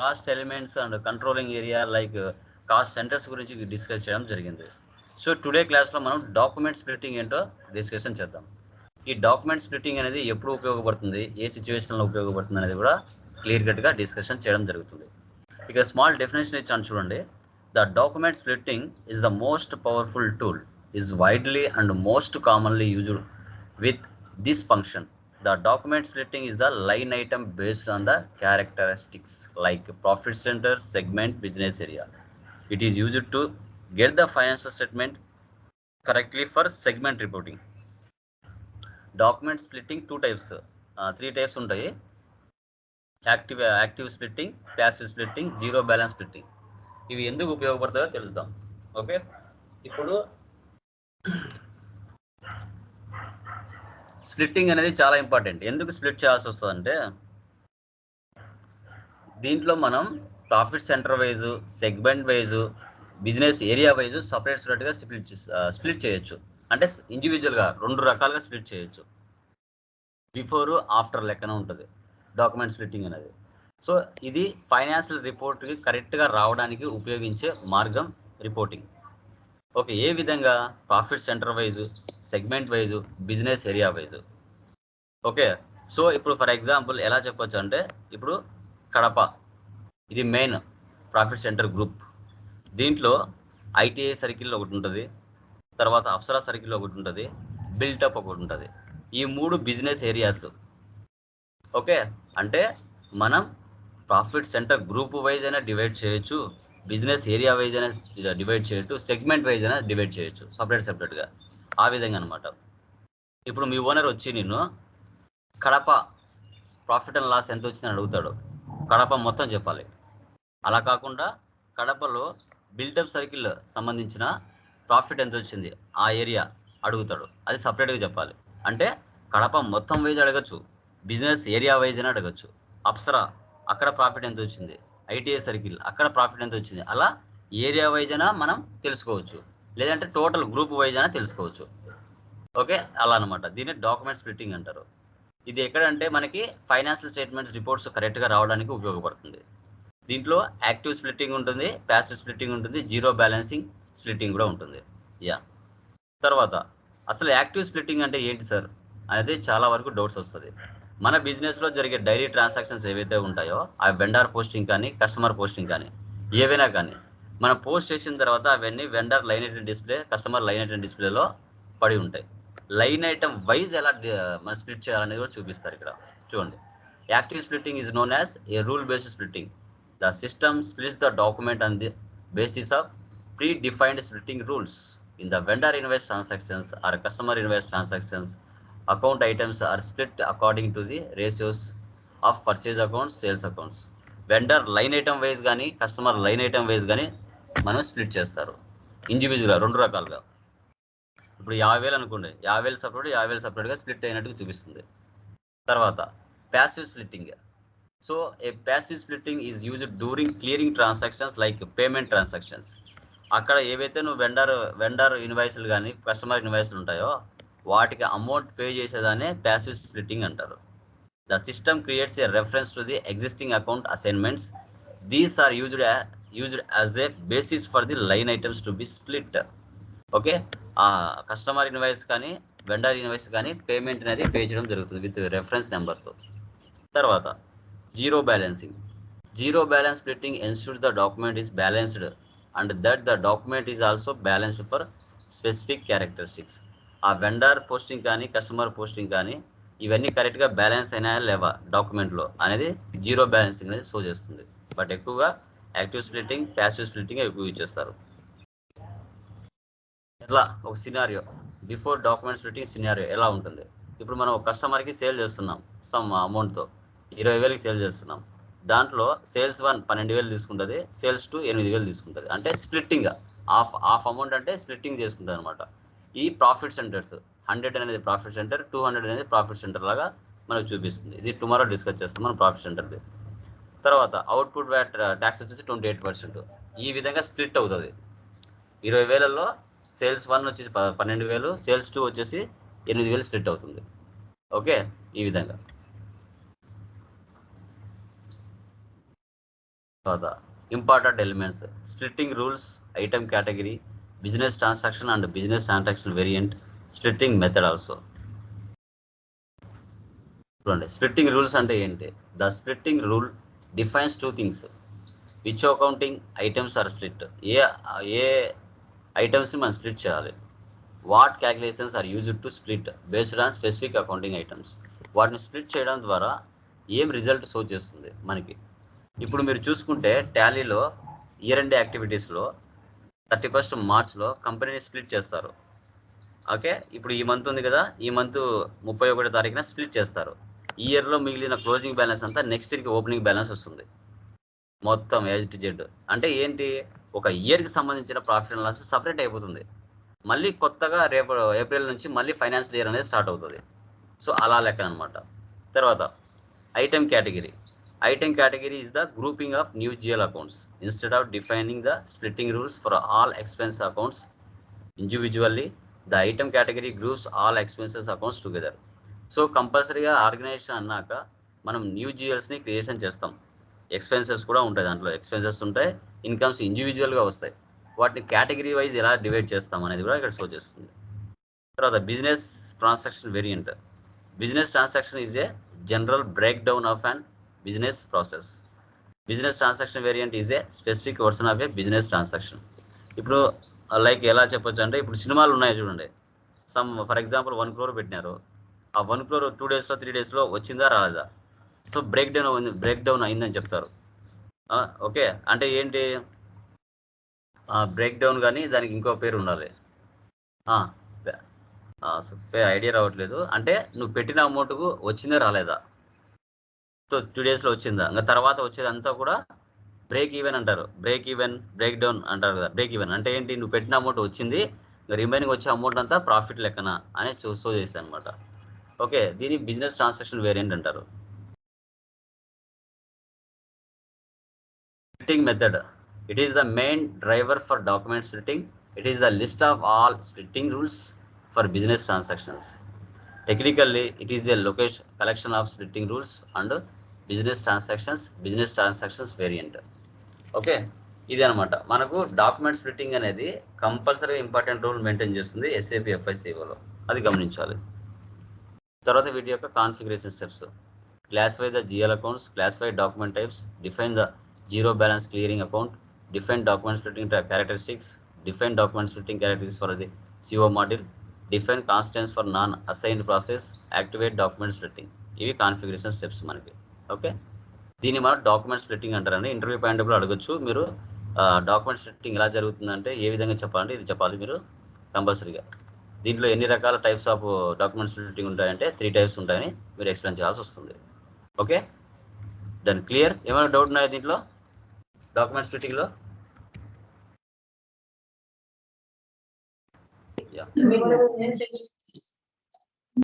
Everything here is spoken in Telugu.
Cost elements and controlling area like cost centres గురించి డిస్కస్ చేయడం జరిగింది. సో టుడే క్లాస్లో మనం డాక్యుమెంట్ స్ప్లిట్టింగ్ ఏంటో డిస్కషన్ చేద్దాం. ఈ డాక్యుమెంట్ స్ప్లిట్టింగ్ అనేది ఎప్పుడు ఉపయోగపడుతుంది, ఏ సిచ్యువేషన్లో ఉపయోగపడుతుంది అనేది కూడా క్లియర్ కట్గా డిస్కషన్ చేయడం జరుగుతుంది. ఇక స్మాల్ డెఫినేషన్ ఇచ్చాను చూడండి. The document splitting is the most powerful tool, is widely and most commonly used with this function. The document splitting is the line item based on the characteristics like profit center, segment, business area. It is used to get the financial statement correctly for segment reporting. Document splitting two types, three types ఉంటాయి. Active splitting, passive splitting, zero balance splitting. ఇవి ఎందుకు ఉపయోగపడతాయో తెలుద్దాం. ఓకే, ఇప్పుడు స్ప్లిట్టింగ్ అనేది చాలా ఇంపార్టెంట్. ఎందుకు స్ప్లిట్ చేయాల్సి వస్తుందంటే దీంట్లో మనం profit centre wise, segment wise, business area wise సపరేట్గా స్ప్లిట్ చేయొచ్చు. అంటే ఇండివిజువల్గా రెండు రకాలుగా స్ప్లిట్ చేయొచ్చు. బిఫోర్ ఆఫ్టర్ లెక్కన ఉంటుంది డాక్యుమెంట్ స్ప్లిట్టింగ్ అనేది. సో ఇది ఫైనాన్షియల్ రిపోర్ట్కి కరెక్ట్గా రావడానికి ఉపయోగించే మార్గం రిపోర్టింగ్. ఓకే, ఏ విధంగా? Profit centre wise, segment wise, business area wise. Okay, so ఇప్పుడు ఫర్ ఎగ్జాంపుల్ ఎలా చెప్పొచ్చు అంటే, ఇప్పుడు కడప ఇది మెయిన్ ప్రాఫిట్ సెంటర్ గ్రూప్. దీంట్లో ఐటీఐ సర్కిల్ ఒకటి ఉంటుంది, తర్వాత అప్సరా సర్కిల్ ఒకటి ఉంటుంది, బిల్టప్ ఒకటి ఉంటుంది. ఈ మూడు బిజినెస్ ఏరియాస్. ఓకే, అంటే మనం ప్రాఫిట్ సెంటర్ గ్రూప్ వైజ్ అయినా డివైడ్ చేయొచ్చు, బిజినెస్ ఏరియా వైజ్ అయినా డివైడ్ చేయొచ్చు, సెగ్మెంట్ వైజ్ అయినా డివైడ్ చేయొచ్చు సపరేట్గా. ఆ విధంగా అనమాట. ఇప్పుడు మీ ఓనర్ వచ్చి నిన్ను కడప ప్రాఫిట్ అండ్ లాస్ ఎంత వచ్చిందని అడుగుతాడు, కడప మొత్తం చెప్పాలి. అలా కాకుండా కడపలో బిల్డప్ సర్కిల్ సంబంధించిన ప్రాఫిట్ ఎంత వచ్చింది ఆ ఏరియా అడుగుతాడు, అది సపరేట్గా చెప్పాలి. అంటే కడప మొత్తం వైజ్ అడగచ్చు, బిజినెస్ ఏరియా వైజ్ అయినా అడగచ్చు. అప్సరా అక్కడ ప్రాఫిట్ ఎంత వచ్చింది, ఐటీఐ సర్కిల్ అక్కడ ప్రాఫిట్ ఎంత వచ్చింది, అలా ఏరియా వైజ్ అయినా మనం తెలుసుకోవచ్చు, లేదంటే టోటల్ గ్రూప్ వైజ్ అయినా తెలుసుకోవచ్చు. ఓకే, అలా అనమాట. దీన్ని డాక్యుమెంట్ స్ప్లిట్టింగ్ అంటారు. ఇది ఎక్కడంటే మనకి ఫైనాన్షియల్ స్టేట్మెంట్స్ రిపోర్ట్స్ కరెక్ట్గా రావడానికి ఉపయోగపడుతుంది. దీంట్లో యాక్టివ్ స్ప్లిట్టింగ్ ఉంటుంది, ప్యాసివ్ స్ప్లిట్టింగ్ ఉంటుంది, జీరో బ్యాలెన్సింగ్ స్ప్లిట్టింగ్ కూడా ఉంటుంది. యా, తర్వాత అసలు యాక్టివ్ స్ప్లిట్టింగ్ అంటే ఏంటి సార్ అనేది చాలా వరకు డౌట్స్ వస్తుంది. మన బిజినెస్లో జరిగే డైలీ ట్రాన్సాక్షన్స్ ఏవైతే ఉంటాయో ఆ వెండర్ పోస్టింగ్ కానీ, కస్టమర్ పోస్టింగ్ కానీ, ఏవైనా కానీ మనం పోస్ట్ చేసిన తర్వాత అవన్నీ vendor line item display, customer line item డిస్ప్లేలో పడి ఉంటాయి. లైన్ ఐటమ్ వైజ్ ఎలా మనం స్ప్లిట్ చేయాలనేది కూడా చూపిస్తారు ఇక్కడ. చూడండి, active splitting is known as a rule based splitting. The system splits the document on the basis of predefined splitting rules. In the vendor invoice transactions or customer invoice transactions, account items are split according to the ratios of purchase accounts, sales accounts. Vendor line item wise కానీ, కస్టమర్ లైన్ ఐటమ్ వైజ్ కానీ మనం స్ప్లిట్ చేస్తారు ఇండివిజువల్గా, రెండు రకాలుగా. ఇప్పుడు 50,000 అనుకోండి, 50,000 సపరేట్, 50,000 సపరేట్గా స్ప్లిట్ అయినట్టుగా చూపిస్తుంది. తర్వాత passive splitting. So a passive splitting is used during clearing transactions like payment transactions. అక్కడ ఏవైతే నువ్వు వెండర్ ఇన్వాయిస్లు కానీ, కస్టమర్ ఇన్వాయిస్లు ఉంటాయో వాటికి అమౌంట్ పే చేసేదాన్ని ప్యాసివ్ స్ప్లిట్టింగ్ అంటారు. The system creates a reference to the existing account assignments. These are used as a basis for the line items to be split. Okay, ఆ కస్టమర్ ఇన్వాయిస్ కానీ, వెండర్ ఇన్వాయిస్ కానీ పేమెంట్ అనేది పే చేయడం జరుగుతుంది విత్ రెఫరెన్స్ నెంబర్తో. తర్వాత zero balancing. Zero balance splitting ensures the document is balanced and that the document is also balanced for specific characteristics. ఆ వెండర్ పోస్టింగ్ కానీ, కస్టమర్ పోస్టింగ్ కానీ ఇవన్నీ కరెక్ట్గా బ్యాలెన్స్ అయినా లేవా డాక్యుమెంట్లో అనేది జీరో బ్యాలెన్సింగ్ అనేది షో చేస్తుంది. బట్ ఎక్కువగా యాక్టివ్ స్ప్లిట్టింగ్, ప్యాసివ్ స్ప్లిట్టింగ్ ఎక్కువ యూజ్ చేస్తారు. ఎట్లా ఒక scenario, before document splitting scenario ఎలా ఉంటుంది? ఇప్పుడు మనం ఒక కస్టమర్కి సేల్ చేస్తున్నాం సమ్ అమౌంట్తో, 20,000కి సేల్ చేస్తున్నాం. దాంట్లో సేల్స్ 1 12,000 తీసుకుంటుంది, సేల్స్ 2 8,000 తీసుకుంటుంది. అంటే స్ప్లిట్టింగ్ హాఫ్ అమౌంట్ అంటే స్ప్లిట్టింగ్ చేసుకుంటుంది అనమాట. ఈ ప్రాఫిట్ సెంటర్స్ 100 అనేది ప్రాఫిట్ సెంటర్, 200 అనేది ప్రాఫిట్ సెంటర్ లాగా మనకు చూపిస్తుంది. ఇది టుమారో డిస్కస్ చేస్తాం మనం ప్రాఫిట్ సెంటర్ది. తర్వాత అవుట్పుట్ వ్యాట్ ట్యాక్స్ వచ్చేసి 28%. ఈ విధంగా స్ప్లిట్ అవుతుంది. 20,000లో సేల్స్ 1 వచ్చేసి 12,000, సేల్స్ 2 వచ్చేసి 8,000 స్ప్లిట్ అవుతుంది. ఓకే, ఈ విధంగా. తర్వాత important elements, splitting rules, item category, business transaction and business transaction variant, splitting method also. చూడండి, స్ప్లిట్టింగ్ రూల్స్ అంటే ఏంటి? The splitting rule defines two things which accounting items are split. ఏ ఐటమ్స్ని మనం స్ప్లిట్ చేయాలి, what calculations are used to split based on specific accounting items. వాటిని స్ప్లిట్ చేయడం ద్వారా ఏం రిజల్ట్ షో చేస్తుంది మనకి. ఇప్పుడు మీరు చూసుకుంటే టాలీలో ఇయర్ ఎండ్ యాక్టివిటీస్లో 31 మార్చ్లో కంపెనీని స్ప్లిట్ చేస్తారు. ఓకే, ఇప్పుడు ఈ మంత్ ఉంది కదా, ఈ మంత్ 31వ తారీఖున స్ప్లిట్ చేస్తారు. ఈ ఇయర్లో మిగిలిన క్లోజింగ్ బ్యాలెన్స్ అంతా నెక్స్ట్ ఇయర్కి ఓపెనింగ్ బ్యాలెన్స్ వస్తుంది మొత్తం ఏజ్ టు జెడ్. అంటే ఏంటి, ఒక ఇయర్కి సంబంధించిన ప్రాఫిట్ అండ్ లాస్ సపరేట్ అయిపోతుంది. మళ్ళీ కొత్తగా రేపు ఏప్రిల్ నుంచి మళ్ళీ ఫైనాన్షియల్ ఇయర్ అనేది స్టార్ట్ అవుతుంది. సో అలా లెక్క అనమాట. తర్వాత item category. Item category is the grouping of new GL accounts. Instead of defining the splitting rules for all expense accounts individually, the item category groups all expenses accounts together. So కంపల్సరీగా ఆర్గనైజేషన్ అన్నాక మనం న్యూ జిఎల్స్ని క్రియేషన్ చేస్తాం. ఎక్స్పెన్సెస్ కూడా ఉంటాయి, దాంట్లో ఎక్స్పెన్సెస్ ఉంటాయి, ఇన్కమ్స్ ఇండివిజువల్గా వస్తాయి. వాటిని కేటగిరీ వైజ్ ఎలా డివైడ్ చేస్తాం అనేది కూడా ఇక్కడ షో చేస్తుంది. తర్వాత business transaction variant. Business transaction is a general break down of and business process. Business transaction variant is a specific version of a business transaction. ఇప్పుడు లైక్ ఎలా చెప్పొచ్చు అంటే, ఇప్పుడు సినిమాలు ఉన్నాయి చూడండి, సమ్ ఫర్ ఎగ్జాంపుల్ 1 crore పెట్టినారు, ఆ 1 crore 2 daysలో 3 daysలో వచ్చిందా రాలేదా, సో బ్రేక్ డౌన్ అయిందని చెప్తారు. ఓకే, అంటే ఏంటి బ్రేక్ డౌన్, కానీ దానికి ఇంకో పేరు ఉండాలి, ఐడియా రావట్లేదు. అంటే నువ్వు పెట్టిన అమౌంట్కు వచ్చిందా రాలేదా, సో 2 daysలో వచ్చిందా, ఇంకా తర్వాత వచ్చేదంతా కూడా బ్రేక్ ఈవెన్ అంటారు. బ్రేక్ ఈవెన్, బ్రేక్ డౌన్ అంటారు కదా. బ్రేక్ ఈవెన్ అంటే ఏంటి, నువ్వు పెట్టిన అమౌంట్ వచ్చింది, రిమైనింగ్ వచ్చే అమౌంట్ అంతా ప్రాఫిట్ లెక్కన అనేది షో చేస్తాను అనమాట. ఓకే, దీన్ని బిజినెస్ ట్రాన్సాక్షన్ వేరియంట్ అంటారు. Splitting method. It is the main driver for document splitting. It is the list of all splitting rules for business transactions. Technically, it is a collection of splitting rules and business transactions variant. Okay, ఇది అనమాట మనకు డాక్యుమెంట్ స్ప్లిట్టింగ్ అనేది కంపల్సరీ ఇంపార్టెంట్ రోల్ మెయింటైన్ చేస్తుంది SAP FICOలో, అది గమనించాలి. తర్వాత వీటి యొక్క configuration steps. Classify the GL accounts, classify document types, define the zero balance clearing account, define document splitting characteristics, define document splitting characteristics for the CO module, define constants for non assigned process, activate document splitting. ఇవి కాన్ఫిగరేషన్ స్టెప్స్ మనకి. ఓకే, దీన్ని మనం డాక్యుమెంట్ స్ప్లిట్టింగ్ అంటారండి. ఇంటర్వ్యూ పాయింట్ కూడా అడగచ్చు మీరు, డాక్యుమెంట్ స్ప్లిట్టింగ్ ఎలా జరుగుతుందంటే ఏ విధంగా చెప్పాలంటే ఇది చెప్పాలి మీరు కంపల్సరీగా. దీంట్లో ఎన్ని రకాల టైప్స్ ఆఫ్ డాక్యుమెంట్ స్ప్లిట్టింగ్ ఉంటాయంటే 3 types ఉంటాయని మీరు ఎక్స్ప్లెయిన్ చేయాల్సి వస్తుంది. ఓకే, దాని క్లియర్? ఏమైనా డౌట్ ఉన్నాయా దీంట్లో డాక్యుమెంట్ స్ప్లిట్టింగ్లో?